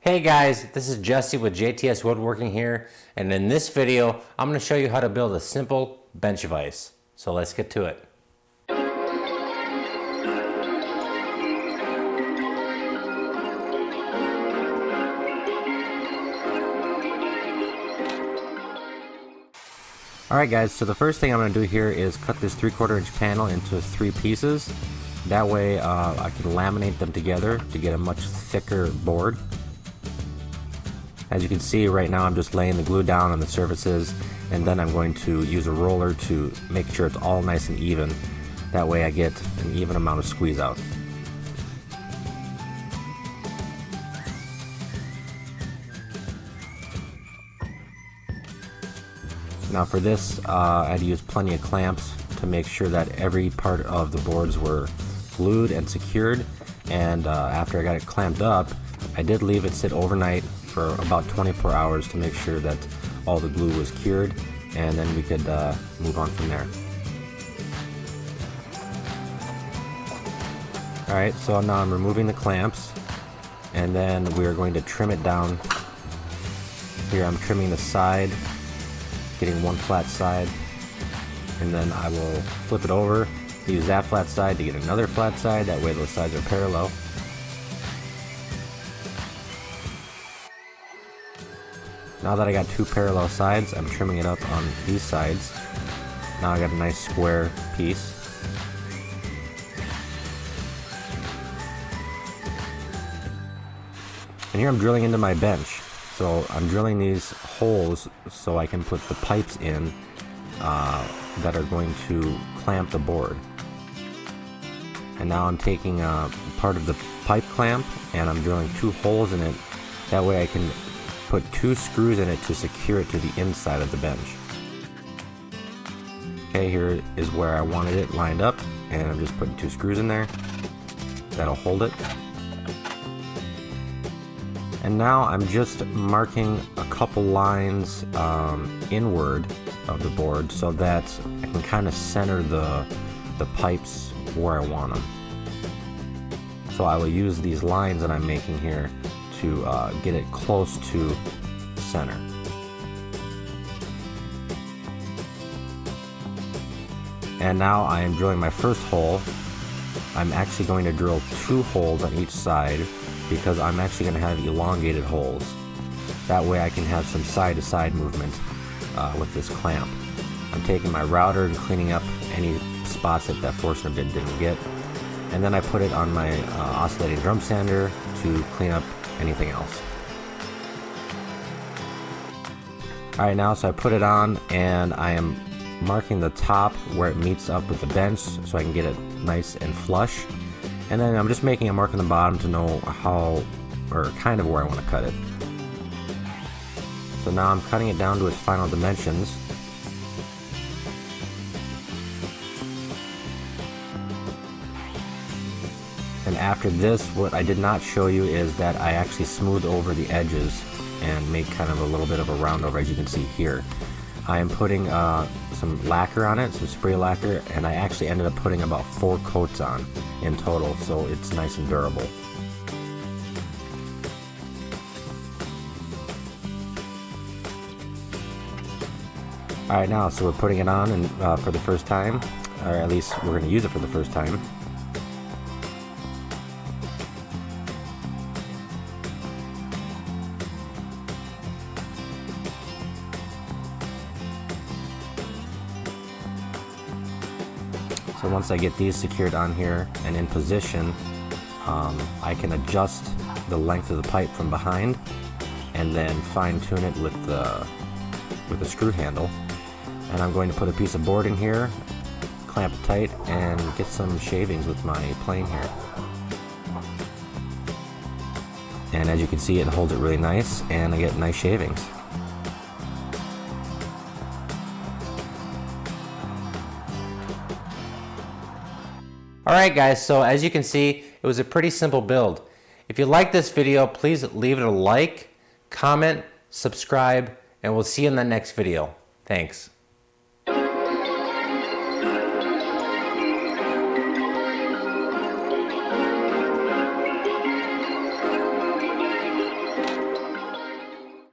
Hey guys, this is Jesse with JTS Woodworking here, and in this video I'm going to show you how to build a simple bench vise. So let's get to it. Alright guys, so the first thing I'm going to do here is cut this 3/4 inch panel into 3 pieces. That way I can laminate them together to get a much thicker board. As you can see right now, I'm just laying the glue down on the surfaces, and then I'm going to use a roller to make sure it's all nice and even. That way I get an even amount of squeeze out. Now for this, I had to use plenty of clamps to make sure that every part of the boards were glued and secured, and after I got it clamped up, I did leave it sit overnight for about 24 hours to make sure that all the glue was cured, and then we could move on from there. Alright, so now I'm removing the clamps, and then we're going to trim it down. Here I'm trimming the side, getting one flat side, and then I will flip it over, use that flat side to get another flat side, that way those sides are parallel. Now that I got 2 parallel sides, I'm trimming it up on these sides. Now I got a nice square piece. And here I'm drilling into my bench. So I'm drilling these holes so I can put the pipes in that are going to clamp the board. And now I'm taking part of the pipe clamp and I'm drilling 2 holes in it. That way I can put 2 screws in it to secure it to the inside of the bench. Okay, here is where I wanted it lined up, and I'm just putting 2 screws in there. That'll hold it. And now I'm just marking a couple lines inward of the board so that I can kind of center the pipes where I want them. So I will use these lines that I'm making here to get it close to center. And now I am drilling my first hole. I'm actually going to drill 2 holes on each side because I'm actually going to have elongated holes. That way I can have some side-to-side movement with this clamp. I'm taking my router and cleaning up any spots that Forstner bit didn't get. And then I put it on my oscillating drum sander to clean up anything else. Alright, now so I put it on and I am marking the top where it meets up with the bench so I can get it nice and flush. And then I'm just making a mark on the bottom to know how, or kind of where I want to cut it. So now I'm cutting it down to its final dimensions. And after this, what I did not show you is that I actually smooth over the edges and make kind of a little bit of a round over, as you can see here. I am putting some lacquer on it, some spray lacquer, and I actually ended up putting about 4 coats on in total, so it's nice and durable. Alright, now, so we're putting it on and for the first time, or at least we're going to use it for the first time. So once I get these secured on here and in position, I can adjust the length of the pipe from behind and then fine tune it with the screw handle. And I'm going to put a piece of board in here, clamp it tight, and get some shavings with my plane here. And as you can see, it holds it really nice and I get nice shavings. Alright guys, so as you can see, it was a pretty simple build. If you like this video, please leave it a like, comment, subscribe, and we'll see you in the next video. Thanks.